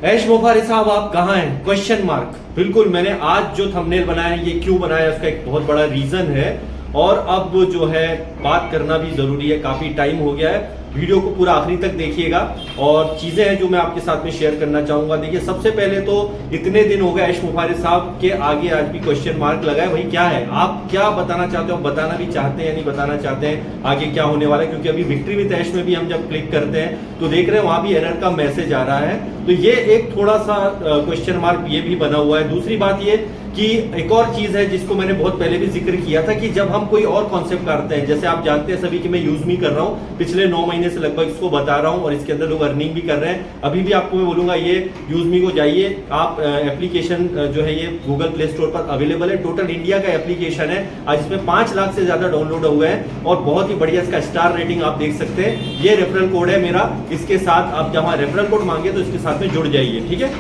ऐश मोफारी साहब आप कहाँ हैं? Question mark. बिल्कुल, मैंने आज जो थंबनेल बनाया है ये क्यों बनाया, उसका एक बहुत बड़ा रीजन है और अब जो है बात करना भी जरूरी है। काफी टाइम हो गया है, वीडियो को पूरा आखिरी तक देखिएगा और चीजें हैं जो मैं आपके साथ में शेयर करना चाहूंगा। देखिए, सबसे पहले तो इतने दिन हो गए ऐश मोफारी साहब के आगे आज भी क्वेश्चन मार्क लगा है। भाई क्या है, आप क्या बताना चाहते हो, बताना भी चाहते हैं या नहीं बताना चाहते हैं, आगे क्या होने वाला है? क्योंकि अभी विक्ट्री विद ऐश में भी हम जब क्लिक करते हैं तो देख रहे हैं वहां भी एरर का मैसेज आ रहा है। तो ये एक थोड़ा सा क्वेश्चन मार्क ये भी बना हुआ है। दूसरी बात ये कि एक और चीज है जिसको मैंने बहुत पहले भी जिक्र किया था कि जब हम कोई और कॉन्सेप्ट करते हैं, जैसे आप जानते हैं सभी कि मैं यूज मी कर रहा हूं, पिछले 9 महीने से लगभग इसको बता रहा हूं और इसके अंदर लोग अर्निंग भी कर रहे हैं। अभी भी आपको मैं बोलूंगा ये यूज मी को जाइए आप, एप्लीकेशन जो है ये गूगल प्ले स्टोर पर अवेलेबल है। टोटल इंडिया का एप्लीकेशन है, आज इसमें 5 लाख से ज्यादा डाउनलोड हुए हैं और बहुत ही बढ़िया इसका स्टार रेटिंग आप देख सकते हैं। ये रेफरल कोड है मेरा, इसके साथ आप जहां रेफरल कोड मांगे तो इसके साथ में जुड़ जाइए, ठीक है,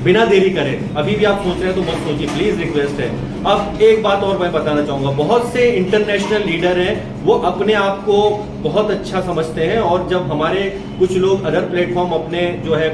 बिना देरी करें। अभी भी आप सोच रहे हैं तो मत सोचिए, प्लीज रिक्वेस्ट है। अब एक बात और मैं बताना चाहूंगा, बहुत से इंटरनेशनल लीडर हैं वो अपने आप को बहुत अच्छा समझते हैं और जब हमारे कुछ लोग अदर प्लेटफॉर्म अपने जो है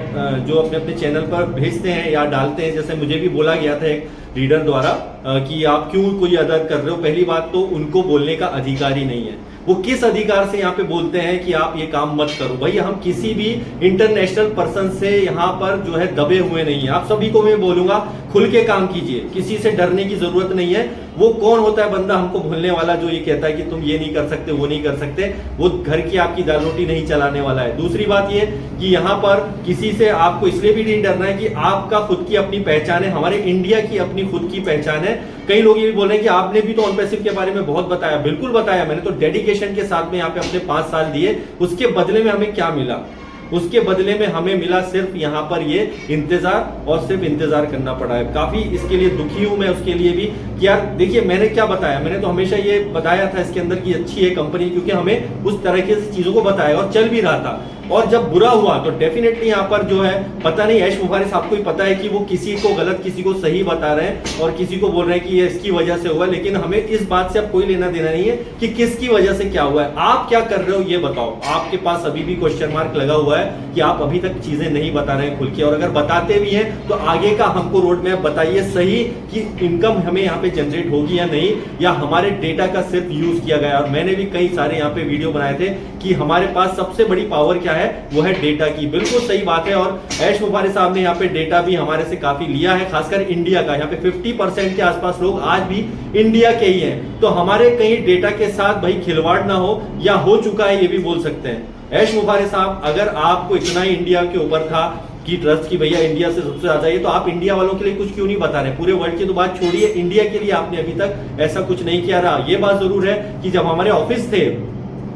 जो अपने अपने चैनल पर भेजते हैं या डालते हैं, जैसे मुझे भी बोला गया था एक लीडर द्वारा कि आप क्यों कोई अदर कर रहे हो। पहली बात तो उनको बोलने का अधिकार ही नहीं है। वो किस अधिकार से यहाँ पे बोलते हैं कि आप ये काम मत करो? भाई हम किसी भी इंटरनेशनल पर्सन से यहाँ पर जो है दबे हुए नहीं है। आप सभी को मैं बोलूंगा खुल के काम कीजिए, किसी से डरने की जरूरत नहीं है। वो कौन होता है बंदा हमको भूलने वाला जो ये कहता है कि तुम ये नहीं कर सकते, वो नहीं कर सकते? वो घर की आपकी दाल रोटी नहीं चलाने वाला है। दूसरी बात ये कि यहाँ पर किसी से आपको इसलिए भी नहीं डरना है कि आपका खुद की अपनी पहचान है, हमारे इंडिया की अपनी खुद की पहचान है। कई लोग ये भी बोल रहे हैं कि आपने भी तो ऑन पैसिव के बारे में बहुत बताया। बिल्कुल बताया, मैंने तो डेडिकेशन के साथ में यहाँ पे अपने 5 साल दिए। उसके बदले में हमें क्या मिला? उसके बदले में हमें मिला सिर्फ यहाँ पर ये इंतजार, और सिर्फ इंतजार करना पड़ा है। काफी इसके लिए दुखी हूं मैं उसके लिए भी कि यार देखिए मैंने क्या बताया, मैंने तो हमेशा ये बताया था इसके अंदर की अच्छी है कंपनी, क्योंकि हमें उस तरह की चीजों को बताया और चल भी रहा था। और जब बुरा हुआ तो डेफिनेटली यहाँ पर जो है पता नहीं ऐश मोफारी साहब को ही पता है कि वो किसी को गलत किसी को सही बता रहे हैं और किसी को बोल रहे हैं कि ये इसकी वजह से हुआ। लेकिन हमें इस बात से अब कोई लेना देना नहीं है कि किसकी वजह से क्या हुआ है। आप क्या कर रहे हो ये बताओ। आपके पास अभी भी क्वेश्चन मार्क लगा हुआ है कि आप अभी तक चीजें नहीं बता रहे हैं खुल के, और अगर बताते भी हैं तो आगे का हमको रोड मैप बताइए सही कि इनकम हमें यहाँ पे जनरेट होगी या नहीं, या हमारे डेटा का सिर्फ यूज किया गया। और मैंने भी कई सारे यहाँ पे वीडियो बनाए थे कि हमारे पास सबसे बड़ी पावर क्या है, वो है डेटा की। बिल्कुल सही बात है। और ऐश मोफारी साहब ने यहाँ पे डेटा भी हमारे से काफी लिया है, खासकर इंडिया का। यहाँ पे 50% के आसपास लोग आज भी इंडिया के ही हैं। तो हमारे कहीं डेटा के साथ भाई खिलवाड़ ना हो, या हो चुका है ये भी बोल सकते हैं। ऐश मोफारी साहब, अगर आपको इतना ही इंडिया के ऊपर था कि ट्रस्ट की भैया इंडिया से सबसे ज्यादा ये, तो आप इंडिया वालों के लिए कुछ क्यों नहीं बता रहे? पूरे वर्ल्ड की तो बात छोड़िए, इंडिया के लिए आपने अभी तक ऐसा कुछ नहीं किया रहा। ये बात जरूर है कि जब हमारे ऑफिस थे,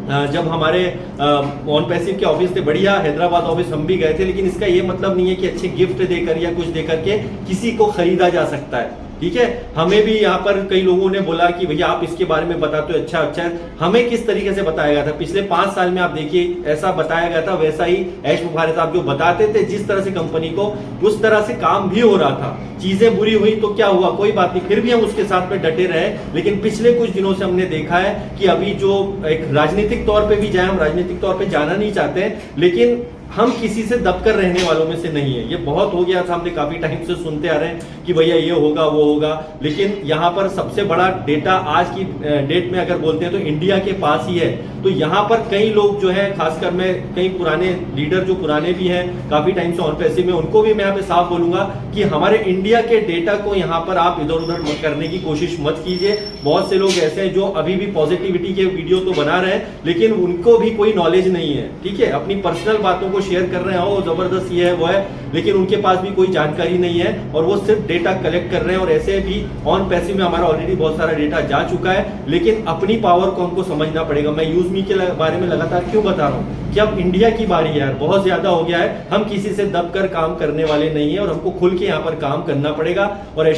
जब हमारे ऑन पैसिव के ऑफिस थे, बढ़िया हैदराबाद ऑफिस हम भी गए थे, लेकिन इसका ये मतलब नहीं है कि अच्छे गिफ्ट देकर या कुछ देकर के किसी को खरीदा जा सकता है, ठीक है। हमें भी यहाँ पर कई लोगों ने बोला कि भैया आप इसके बारे में बताते हो, अच्छा अच्छा है। हमें किस तरीके से बताया गया था पिछले 5 साल में? आप देखिए ऐसा बताया गया था, वैसा ही ऐश मोफारी साहब जो बताते थे जिस तरह से कंपनी को, उस तरह से काम भी हो रहा था। चीजें बुरी हुई तो क्या हुआ, कोई बात नहीं, फिर भी हम उसके साथ में डटे रहे। लेकिन पिछले कुछ दिनों से हमने देखा है कि अभी जो एक राजनीतिक तौर पे भी जाए, हम राजनीतिक तौर पे जाना नहीं चाहते हैं, लेकिन हम किसी से दबकर रहने वालों में से नहीं है। ये बहुत हो गया था, हमने काफी टाइम से सुनते आ रहे हैं कि भैया ये होगा वो होगा, लेकिन यहाँ पर सबसे बड़ा डेटा आज की डेट में अगर बोलते हैं तो इंडिया के पास ही है। तो यहाँ पर कई लोग जो है, खासकर मैं कई पुराने लीडर जो पुराने भी हैं काफी टाइम से ऑन पैसिव में, उनको भी मैं यहाँ पे साफ बोलूंगा कि हमारे इंडिया के डेटा को यहाँ पर आप इधर उधर करने की कोशिश मत कीजिए। बहुत से लोग ऐसे हैं जो अभी भी पॉजिटिविटी के वीडियो तो बना रहे हैं, लेकिन उनको भी कोई नॉलेज नहीं है, ठीक है। अपनी पर्सनल बातों को शेयर कर रहे हैं, वो जबरदस्त ये है वो है, लेकिन उनके पास भी कोई जानकारी नहीं है और वो सिर्फ डेटा कलेक्ट कर रहे हैं। और ऐसे भी ऑन पैसिव में हमारा ऑलरेडी बहुत सारा डेटा जा चुका है, लेकिन अपनी पावर को हमको समझना पड़ेगा। मैं यूज मी के बारे में लगातार क्यों बता रहा हूँ कि अब इंडिया की बारी है यार, बहुत ज्यादा हो गया है। हम किसी से दबकर काम करने वाले नहीं है और हमको खुल के यहाँ पर काम करना पड़ेगा। और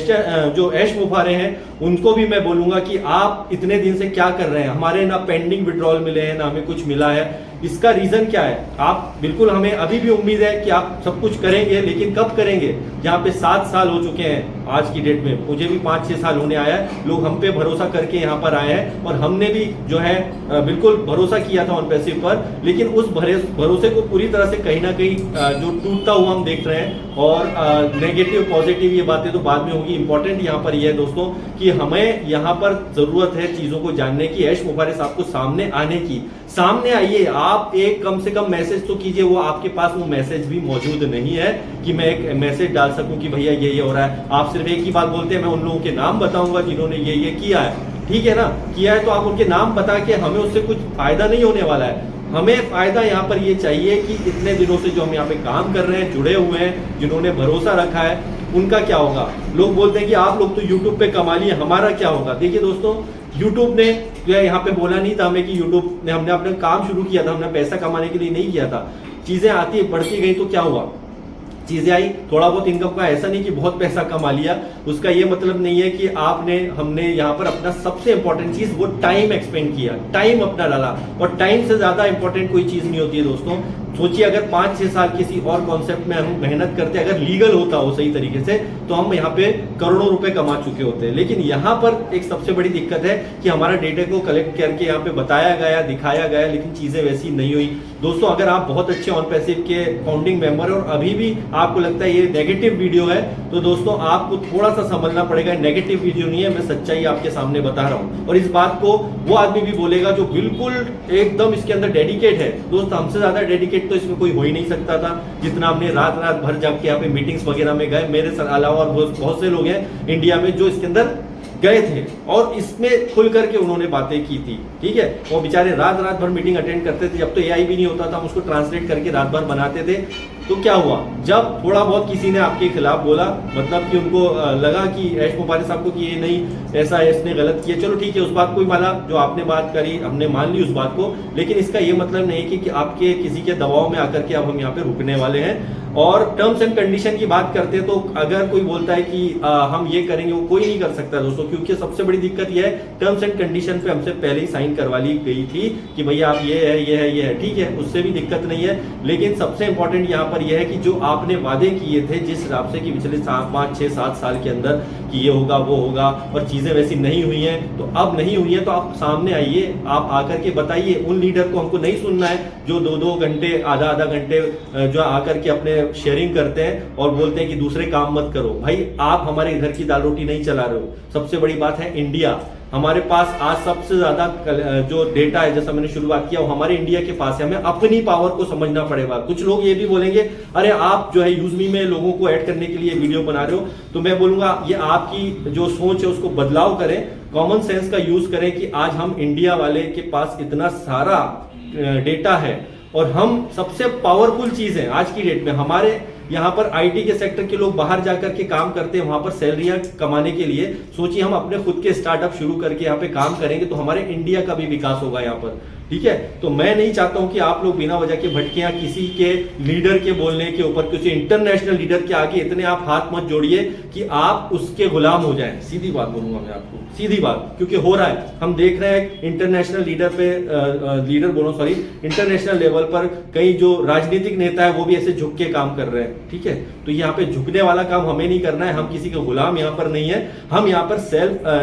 जो ऐश मोफारी हैं उनको भी मैं बोलूंगा कि आप इतने दिन से क्या कर रहे हैं? हमारे ना पेंडिंग विड्रॉल मिले हैं, ना हमें कुछ मिला है। इसका रीजन क्या है? आप बिल्कुल, हमें अभी भी उम्मीद है कि आप सब कुछ करेंगे, लेकिन कब करेंगे? यहाँ पे 7 साल हो चुके हैं आज की डेट में, मुझे भी 5-6 साल होने आया है। लोग हम पे भरोसा करके यहाँ पर आए हैं और हमने भी जो है बिल्कुल भरोसा किया था OnPassive पर, लेकिन उस भरोसे को पूरी तरह से कहीं ना कहीं जो टूटता हुआ हम देख रहे हैं। और नेगेटिव पॉजिटिव ये बातें तो बाद में होगी। इंपॉर्टेंट यहाँ पर यह है दोस्तों कि हमें यहाँ पर जरूरत है चीजों को जानने की, ऐश मुबारक साहब को सामने आने की। सामने आइए, आप एक कम से कम मैसेज तो कीजिए। वो आपके पास वो मैसेज भी मौजूद नहीं है कि मैं एक मैसेज डाल सकूं कि भैया ये हो रहा है। आप सिर्फ एक ही बात बोलते हैं, मैं उन लोगों के नाम बताऊंगा जिन्होंने ये किया है। ठीक है ना, किया है तो आप उनके नाम बता के, हमें उससे कुछ फायदा नहीं होने वाला है। हमें फायदा यहाँ पर ये चाहिए कि इतने दिनों से जो हम यहाँ पे काम कर रहे हैं, जुड़े हुए हैं, जिन्होंने भरोसा रखा है, उनका क्या होगा। लोग बोलते हैं कि आप लोग तो यूट्यूब पे कमा लिए, हमारा क्या होगा। देखिए दोस्तों, यूट्यूब ने जो है यहाँ पे बोला नहीं था हमें कि यूट्यूब ने, हमने अपना काम शुरू किया था, हमने पैसा कमाने के लिए नहीं किया था। चीजें आती बढ़ती गई तो क्या हुआ, चीजें आई, थोड़ा बहुत इनकम का, ऐसा नहीं कि बहुत पैसा कमा लिया। उसका ये मतलब नहीं है कि हमने यहाँ पर अपना सबसे इंपॉर्टेंट चीज वो टाइम एक्सपेंड किया, टाइम अपना डाला। और टाइम से ज्यादा इंपॉर्टेंट कोई चीज नहीं होती है दोस्तों। सोचिए, अगर 5-6 साल किसी और कॉन्सेप्ट में हम मेहनत करते, अगर लीगल होता हो सही तरीके से, तो हम यहाँ पे करोड़ों रुपए कमा चुके होते। लेकिन यहाँ पर एक सबसे बड़ी दिक्कत है कि हमारा डेटा को कलेक्ट करके यहाँ पे बताया गया, दिखाया गया, लेकिन चीजें वैसी नहीं हुई। दोस्तों, अगर आप बहुत अच्छे OnPassive के फाउंडिंग मेंबर और अभी भी आपको लगता है ये नेगेटिव वीडियो है, तो दोस्तों आपको थोड़ा सा समझना पड़ेगा। नेगेटिव वीडियो नहीं है, मैं सच्चाई आपके सामने बता रहा हूँ। और इस बात को वो आदमी भी बोलेगा जो बिल्कुल एकदम इसके अंदर डेडिकेट है। दोस्त, हमसे ज्यादा डेडिकेट तो इसमें कोई हो ही नहीं सकता था। जितना हमने रात रात भर जब के यहाँ पे मीटिंग्स वगैरह में गए, मेरे अलावा और बहुत से लोग हैं इंडिया में जो इसके अंदर गए थे और इसमें खुल करके उन्होंने बातें की थी। ठीक है, वो बेचारे रात रात भर मीटिंग अटेंड करते थे। जब तो AI भी नहीं होता था, हम उसको ट्रांसलेट करके रात भर बनाते थे। तो क्या हुआ, जब थोड़ा बहुत किसी ने आपके खिलाफ बोला, मतलब कि उनको लगा कि ऐश मुबारक साहब को कि ये नहीं, ऐसा है, इसने गलत किया, चलो ठीक है, उस बात को ही माना, जो आपने बात करी हमने मान ली उस बात को। लेकिन इसका ये मतलब नहीं कि आपके किसी के दबाव में आकर के अब हम यहाँ पे रुकने वाले हैं। और टर्म्स एंड कंडीशन की बात करते हैं तो अगर कोई बोलता है कि हम ये करेंगे, वो कोई नहीं कर सकता दोस्तों। क्योंकि सबसे बड़ी दिक्कत ये है, टर्म्स एंड कंडीशन पे हमसे पहले ही साइन करवा ली गई थी कि भैया आप ये है, ठीक है, उससे भी दिक्कत नहीं है। लेकिन सबसे इंपॉर्टेंट यहाँ पर यह है कि जो आपने वादे किए थे जिस हिसाब से कि पिछले 5-6-7 साल के अंदर कि ये होगा वो होगा, और चीजें वैसी नहीं हुई हैं, तो अब नहीं हुई है तो आप सामने आइए, आप आकर के बताइए। उन लीडर को हमको नहीं सुनना है जो 2-2 घंटे, आधा घंटे जो आकर के अपने शेयरिंग करते हैं और बोलते हैं कि दूसरे काम मत करो। भाई, आप हमारे इधर की दाल रोटी नहीं चला रहे हो। सबसे बड़ी बात है इंडिया, हमारे पास आज सबसे ज्यादा जो डेटा है, जैसा मैंने शुरुआत किया, वो हमारे इंडिया के पास है। हमें अपनी पावर को समझना पड़ेगा। कुछ लोग ये भी बोलेंगे, अरे आप जो है यूजमी में लोगों को ऐड करने के लिए वीडियो बना रहे हो, तो मैं बोलूंगा ये आपकी जो सोच है उसको बदलाव करें, कॉमन सेंस का यूज करें कि आज हम इंडिया वाले के पास इतना सारा डेटा है और हम सबसे पावरफुल चीज है आज की डेट में। हमारे यहाँ पर IT के सेक्टर के लोग बाहर जाकर के काम करते हैं, वहां पर सैलरियां कमाने के लिए। सोचिए, हम अपने खुद के स्टार्टअप शुरू करके यहाँ पे काम करेंगे तो हमारे इंडिया का भी विकास होगा यहाँ पर। ठीक है, तो मैं नहीं चाहता हूं कि आप लोग बिना वजह के भटके या किसी के लीडर के बोलने के ऊपर, किसी इंटरनेशनल लीडर के आगे इतने आप हाथ मत जोड़िए कि आप उसके गुलाम हो जाएं। सीधी बात बोलूंगा मैं आपको, सीधी बात, क्योंकि हो रहा है, हम देख रहे हैं इंटरनेशनल इंटरनेशनल लेवल पर कई जो राजनीतिक नेता है वो भी ऐसे झुक के काम कर रहे हैं। ठीक है, तो यहाँ पे झुकने वाला काम हमें नहीं करना है। हम किसी के गुलाम यहाँ पर नहीं है। हम यहाँ पर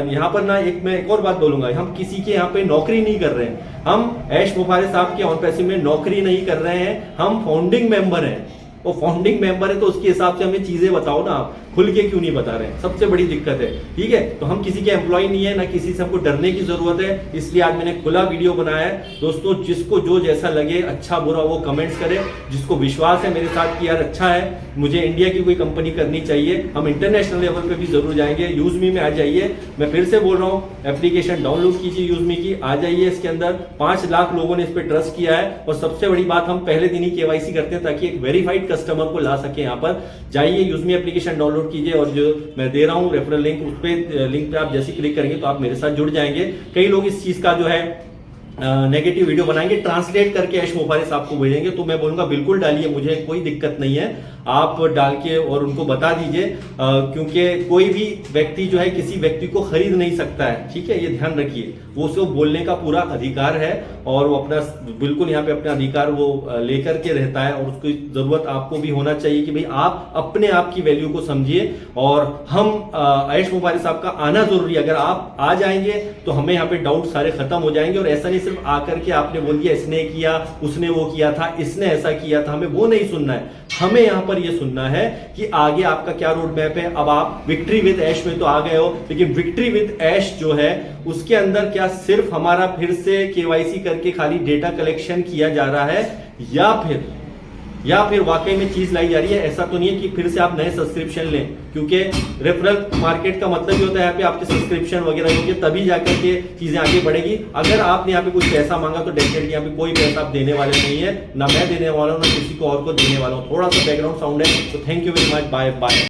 यहाँ पर ना, मैं एक और बात बोलूंगा, हम किसी के यहाँ पे नौकरी नहीं कर रहे हैं। हम ऐश मुबारक साहब के OnPassive में नौकरी नहीं कर रहे हैं, हम फाउंडिंग मेंबर हैं। वो फाउंडिंग मेंबर है तो उसके हिसाब से हमें चीजें बताओ ना, आप खुल के क्यों नहीं बता रहे हैं, सबसे बड़ी दिक्कत है। ठीक है, तो हम किसी के एम्प्लॉय नहीं है, ना किसी से हमको डरने की जरूरत है। इसलिए आज मैंने खुला वीडियो बनाया है। दोस्तों, जिसको जो जैसा लगे, अच्छा बुरा, वो कमेंट्स करे। जिसको विश्वास है मेरे साथ कि यार अच्छा है, मुझे इंडिया की कोई कंपनी करनी चाहिए, हम इंटरनेशनल लेवल पे भी जरूर जाएंगे, यूजमी में आ जाइए। मैं फिर से बोल रहा हूँ, एप्लीकेशन डाउनलोड कीजिए यूजमी की, आ जाइए। इसके अंदर 5 लाख लोगों ने इस पर ट्रस्ट किया है। और सबसे बड़ी बात, हम पहले दिन ही KYC करते हैं ताकि एक वेरीफाइड कस्टमर को ला सके। यहाँ पर जाइए, यूजमी एप्लीकेशन डाउनलोड कीजिए और जो मैं दे रहा हूँ रेफरल लिंक, उस पे लिंक पे आप जैसे क्लिक करेंगे तो आप मेरे साथ जुड़ जाएंगे। कई लोग इस चीज का जो है नेगेटिव वीडियो बनाएंगे, ट्रांसलेट करके ऐश मुबारक साहब को भेजेंगे, तो मैं बोलूंगा बिल्कुल डालिए, मुझे कोई दिक्कत नहीं है। आप डाल के और उनको बता दीजिए, क्योंकि कोई भी व्यक्ति जो है किसी व्यक्ति को खरीद नहीं सकता है, ठीक है, ये ध्यान रखिए। वो उसको बोलने का पूरा अधिकार है और वो अपना बिल्कुल यहाँ पे अपना अधिकार वो लेकर के रहता है, और उसकी जरूरत आपको भी होना चाहिए कि भाई आप अपने आप की वैल्यू को समझिए। और हम आयुष मुबारक साहब का आना जरूरी है। अगर आप आ जाएंगे तो हमें यहाँ पे डाउट सारे खत्म हो जाएंगे, और ऐसा नहीं सिर्फ आकर के आपने बोल दिया इसने किया, उसने वो किया था, इसने ऐसा किया था, हमें वो नहीं सुनना है। हमें यहाँ पर ये सुनना है कि आगे आपका क्या रोड मैप है। अब आप विक्ट्री विद ऐश में तो आ गए हो, लेकिन विक्ट्री विद ऐश जो है उसके अंदर क्या सिर्फ हमारा फिर से केवाईसी करके खाली डेटा कलेक्शन किया जा रहा है, या फिर वाकई में चीज लाई जा रही है। ऐसा तो नहीं है कि फिर से आप नए सब्सक्रिप्शन लें, क्योंकि रेफरल मार्केट का मतलब ये होता है यहाँ पे आपके सब्सक्रिप्शन वगैरह होंगे तभी जाकर के चीजें आगे बढ़ेगी। अगर आपने यहाँ पे कुछ पैसा मांगा तो डेफिनेटली यहाँ पे कोई पैसा आप देने वाले नहीं है, ना मैं देने वाला हूँ ना किसी को और को देने वाला हूँ। थोड़ा सा बैकग्राउंड साउंड है, तो thank you very much, bye bye.